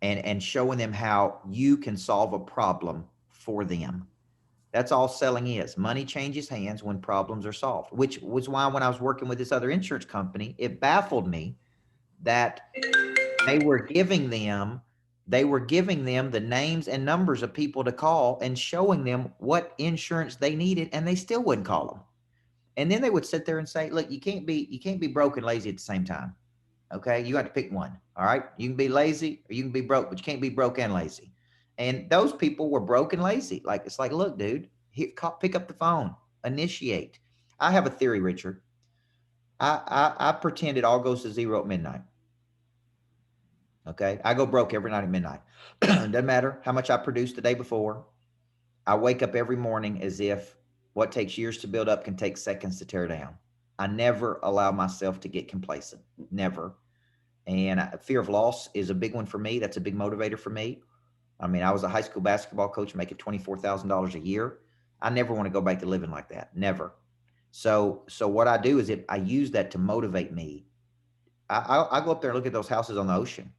and showing them how you can solve a problem for them. That's all selling is. Money changes hands when problems are solved, which was why when I was working with this other insurance company, it baffled me that they were giving them the names and numbers of people to call and showing them what insurance they needed, and they still wouldn't call them. And then they would sit there and say, look, you can't be broke and lazy at the same time. Okay. You have to pick one. All right. You can be lazy or you can be broke, but you can't be broke and lazy. And those people were broke and lazy. Like, it's like, look, dude, pick up the phone, initiate. I have a theory, Richard. I pretend it all goes to zero at midnight. Okay. I go broke every night at midnight. Doesn't matter how much I produced the day before. I wake up every morning as if what takes years to build up can take seconds to tear down. I never allow myself to get complacent. Never. And fear of loss is a big one for me. That's a big motivator for me. I mean, I was a high school basketball coach making $24,000 a year. I never want to go back to living like that. Never. So what I do is I use that to motivate me. I go up there and look at those houses on the ocean.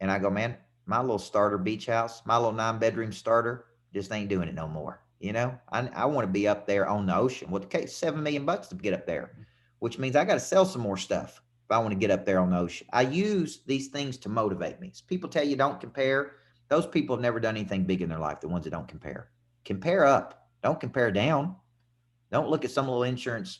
And I go, man, my little starter beach house, my little 9-bedroom starter just ain't doing it no more. You know, I want to be up there on the ocean. Well, okay, $7 million to get up there, which means I got to sell some more stuff if I want to get up there on the ocean. I use these things to motivate me. So people tell you don't compare. Those people have never done anything big in their life, the ones that don't compare. Compare up. Don't compare down. Don't look at some little insurance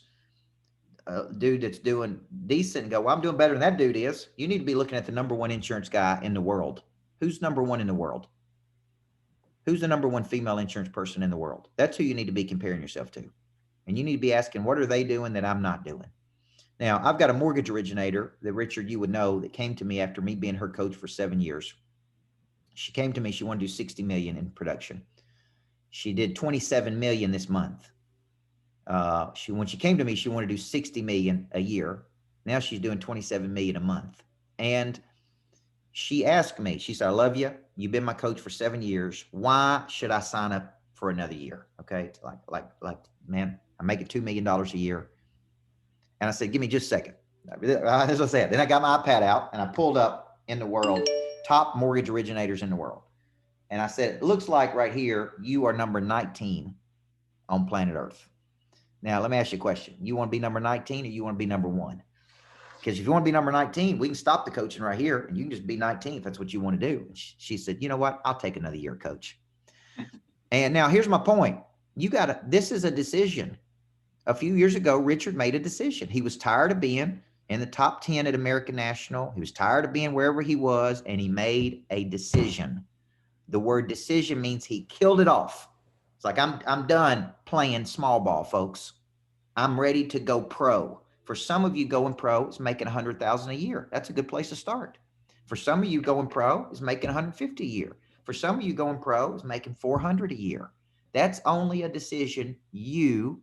dude that's doing decent and go, well, I'm doing better than that dude is. You need to be looking at the number one insurance guy in the world. Who's number one in the world? Who's the number one female insurance person in the world? That's who you need to be comparing yourself to. And you need to be asking, what are they doing that I'm not doing? Now, I've got a mortgage originator that, Richard, you would know, that came to me after me being her coach for 7 years. She came to me. She wanted to do 60 million in production. She did 27 million this month. When she came to me, she wanted to do 60 million a year. Now she's doing 27 million a month. And she asked me, she said, I love you. You've been my coach for 7 years. Why should I sign up for another year? Okay. Like, man, I'm making $2 million a year. And I said, give me just a second. As I said, then I got my iPad out and I pulled up in the world, top mortgage originators in the world. And I said, it looks like right here, you are number 19 on planet Earth. Now, let me ask you a question. You want to be number 19 or you want to be number 1? Because if you want to be number 19, we can stop the coaching right here and you can just be 19 if that's what you want to do. And she said, you know what? I'll take another year, coach. And now here's my point. This is a decision. A few years ago, Richard made a decision. He was tired of being in the top 10 at American National. He was tired of being wherever he was, and he made a decision. The word decision means he killed it off. It's like, I'm done playing small ball, folks. I'm ready to go pro. For some of you, going pro is making $100,000 a year. That's a good place to start. For some of you, going pro is making $150 a year. For some of you, going pro is making $400 a year. That's only a decision you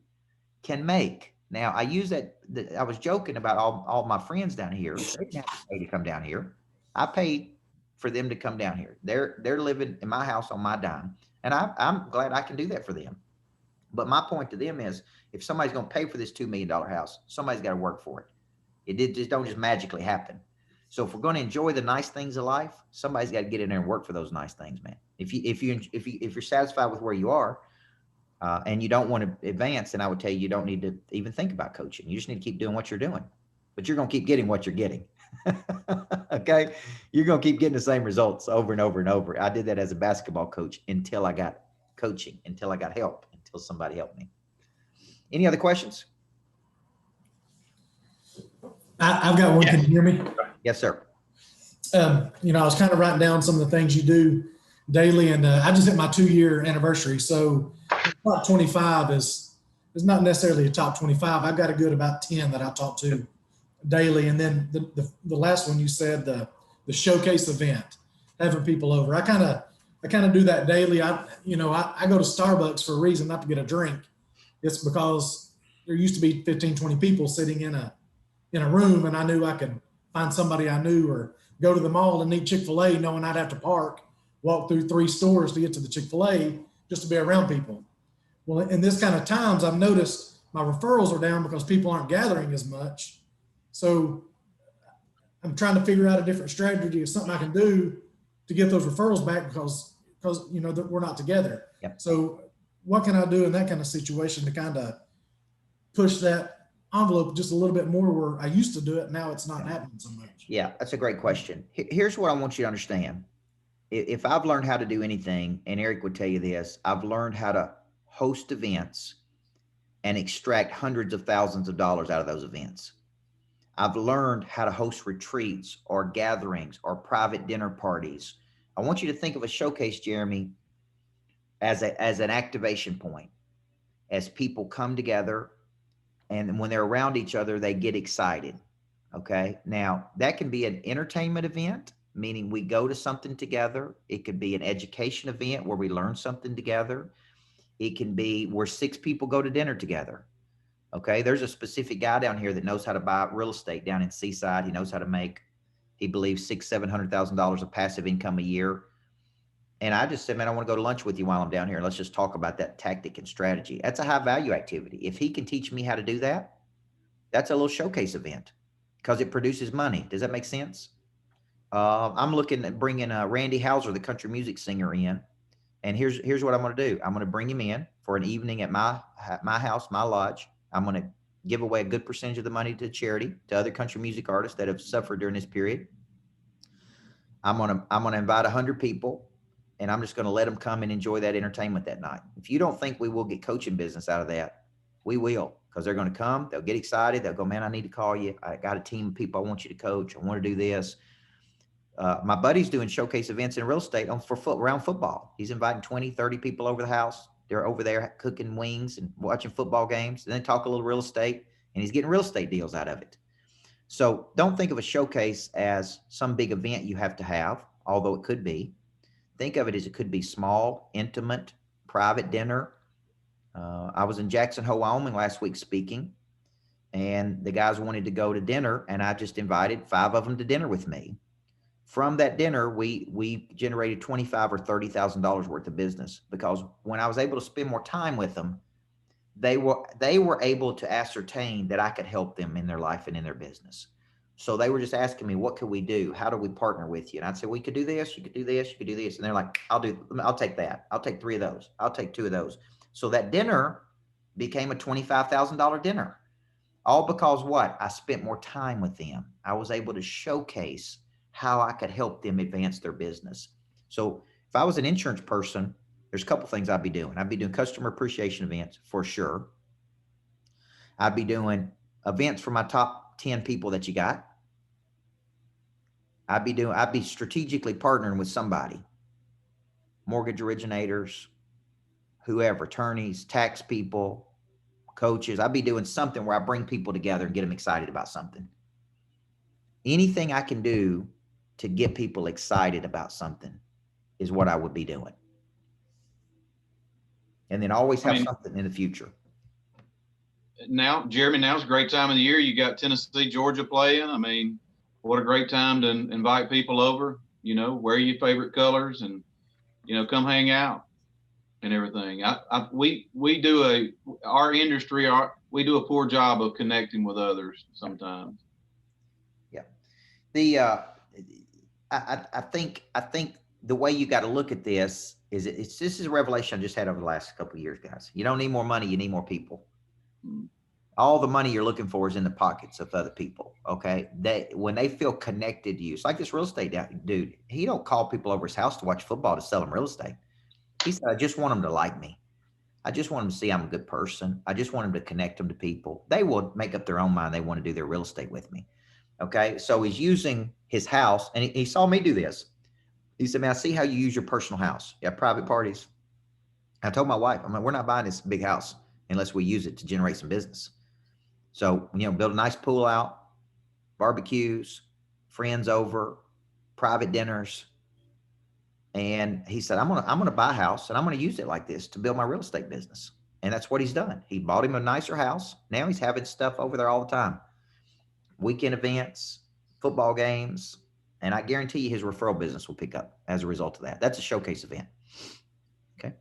can make. Now, I use that. I was joking about all my friends down here. They didn't have to pay to come down here. I paid for them to come down here. They're living in my house on my dime, and I'm glad I can do that for them. But my point to them is, if somebody's going to pay for this $2 million house, somebody's got to work for it. It don't just magically happen. So if we're going to enjoy the nice things of life, somebody's got to get in there and work for those nice things, man. If you're satisfied with where you are, and you don't want to advance, then I would tell you don't need to even think about coaching. You just need to keep doing what you're doing. But you're going to keep getting what you're getting. Okay? You're going to keep getting the same results over and over and over. I did that as a basketball coach until I got coaching, until I got help, until somebody helped me. Any other questions? I've got one. Can you hear me? Yes, sir. I was kind of writing down some of the things you do daily, and I just hit my 2-year anniversary. So top 25 is not necessarily a top 25. I've got a good about 10 that I talk to daily. And then the last one you said, the showcase event, having people over. I kind of do that daily. I go to Starbucks for a reason, not to get a drink. It's because there used to be 15, 20 people sitting in a in a room and I knew I could find somebody I knew, or go to the mall and need Chick-fil-A knowing I'd have to park, walk through 3 stores to get to the Chick-fil-A just to be around people. Well, in this kind of times, I've noticed my referrals are down because people aren't gathering as much. So I'm trying to figure out a different strategy of something I can do to get those referrals back because that we're not together. Yep. So what can I do in that kind of situation to kind of push that envelope just a little bit more where I used to do it, now it's not happening so much? Yeah, that's a great question. Here's what I want you to understand. If I've learned how to do anything, and Eric would tell you this, I've learned how to host events and extract hundreds of thousands of dollars out of those events. I've learned how to host retreats or gatherings or private dinner parties. I want you to think of a showcase, Jeremy, as an activation point, as people come together, and when they're around each other, they get excited. Okay. Now that can be an entertainment event, meaning we go to something together. It could be an education event where we learn something together. It can be where 6 people go to dinner together. Okay. There's a specific guy down here that knows how to buy real estate down in Seaside. He knows how to make, he believes, $600,000-$700,000 of passive income a year. And I just said, man, I want to go to lunch with you while I'm down here. Let's just talk about that tactic and strategy. That's a high value activity. If he can teach me how to do that, that's a little showcase event because it produces money. Does that make sense? I'm looking at bringing Randy Hauser, the country music singer, in. And here's what I'm going to do. I'm going to bring him in for an evening at my house, my lodge. I'm going to give away a good percentage of the money to charity, to other country music artists that have suffered during this period. I'm going to invite 100 people. And I'm just going to let them come and enjoy that entertainment that night. If you don't think we will get coaching business out of that, we will, because they're going to come, they'll get excited. They'll go, man, I need to call you. I got a team of people I want you to coach. I want to do this. My buddy's doing showcase events in real estate around football. He's inviting 20, 30 people over the house. They're over there cooking wings and watching football games, and then talk a little real estate, and he's getting real estate deals out of it. So don't think of a showcase as some big event you have to have, although it could be. Think of it as it could be small, intimate, private dinner. I was in Jackson Hole, Wyoming last week speaking, and the guys wanted to go to dinner, and I just invited 5 of them to dinner with me. From that dinner, we generated $25,000 or $30,000 worth of business, because when I was able to spend more time with them, they were able to ascertain that I could help them in their life and in their business. So they were just asking me, what could we do? How do we partner with you? And I'd say, we could do this, you could do this, you could do this. And they're like, I'll take that. I'll take 3 of those. I'll take 2 of those. So that dinner became a $25,000 dinner. All because what? I spent more time with them. I was able to showcase how I could help them advance their business. So if I was an insurance person, there's a couple things I'd be doing. I'd be doing customer appreciation events for sure. I'd be doing events for my top 10 people that you got. I'd be strategically partnering with somebody, mortgage originators, whoever, attorneys, tax people, coaches. I'd be doing something where I bring people together and get them excited about something. Anything I can do to get people excited about something is what I would be doing. And then always have something in the future. Now, Jeremy, now's a great time of the year. You got Tennessee, Georgia playing. I mean, what a great time to invite people over, wear your favorite colors and, come hang out and everything. We do our industry, we do a poor job of connecting with others sometimes. Yeah. I think the way you got to look at this is this is a revelation I just had over the last couple of years, guys. You don't need more money. You need more people. All the money you're looking for is in the pockets of other people. Okay. When they feel connected to you, it's like this real estate dude. He don't call people over his house to watch football to sell them real estate. He said, I just want them to like me. I just want them to see I'm a good person. I just want them to connect them to people. They will make up their own mind. They want to do their real estate with me. Okay. So he's using his house, and he saw me do this. He said, man, I see how you use your personal house. You have private parties. I told my wife, I'm like, we're not buying this big house unless we use it to generate some business. So, build a nice pool out, barbecues, friends over, private dinners. And he said, I'm going to buy a house and I'm going to use it like this to build my real estate business. And that's what he's done. He bought him a nicer house. Now he's having stuff over there all the time. weekend events, football games, and I guarantee you his referral business will pick up as a result of that. That's a showcase event. Okay.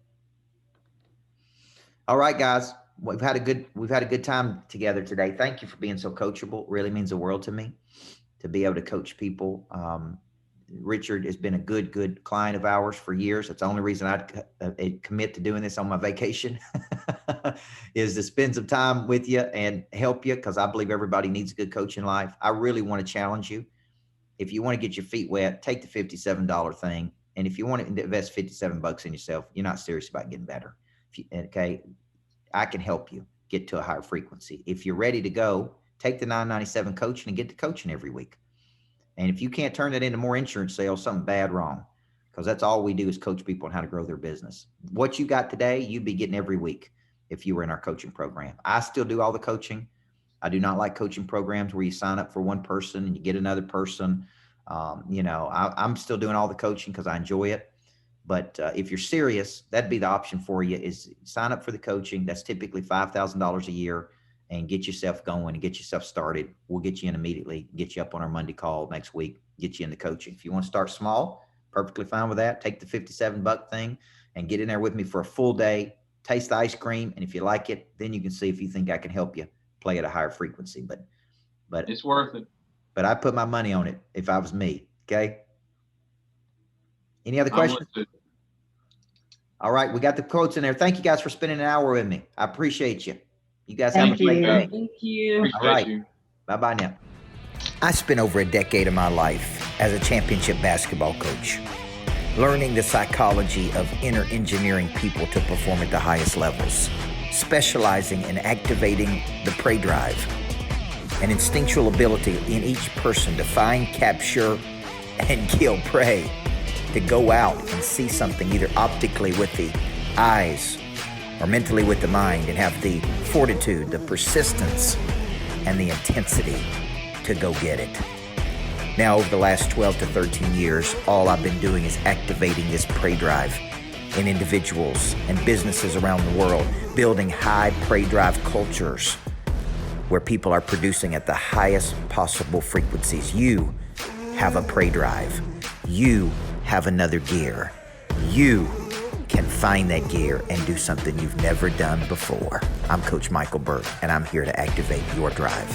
All right, guys. We've had a good time together today. Thank you for being so coachable. It really means the world to me to be able to coach people. Richard has been a good client of ours for years. That's the only reason I'd commit to doing this on my vacation is to spend some time with you and help you, because I believe everybody needs a good coach in life. I really want to challenge you. If you want to get your feet wet, take the $57 thing. And if you want to invest $57 in yourself, you're not serious about getting better. Okay, I can help you get to a higher frequency. If you're ready to go, take the $997 coaching and get to coaching every week. And if you can't turn that into more insurance sales, something bad wrong, because that's all we do is coach people on how to grow their business. What you got today, you'd be getting every week if you were in our coaching program. I still do all the coaching. I do not like coaching programs where you sign up for one person and you get another person. I'm still doing all the coaching because I enjoy it. But if you're serious, that'd be the option for you, is sign up for the coaching. That's typically $5,000 a year, and get yourself going and get yourself started. We'll get you in immediately, get you up on our Monday call next week, get you into coaching. If you want to start small, perfectly fine with that. Take the $57 thing and get in there with me for a full day, taste the ice cream. And if you like it, then you can see if you think I can help you play at a higher frequency. But It's worth it. But I put my money on it if I was me. Okay. Any other questions? All right. We got the quotes in there. Thank you guys for spending an hour with me. I appreciate you. You guys have a great day. Thank you. All right. Bye-bye now. I spent over a decade of my life as a championship basketball coach, learning the psychology of inner engineering people to perform at the highest levels, specializing in activating the prey drive, an instinctual ability in each person to find, capture, and kill prey, to go out and see something either optically with the eyes or mentally with the mind, and have the fortitude, the persistence, and the intensity to go get it. Now, over the last 12 to 13 years, all I've been doing is activating this prey drive in individuals and businesses around the world, building high prey drive cultures where people are producing at the highest possible frequencies. You have a prey drive. You have another gear. You can find that gear and do something you've never done before. I'm Coach Michael Burt, and I'm here to activate your drive.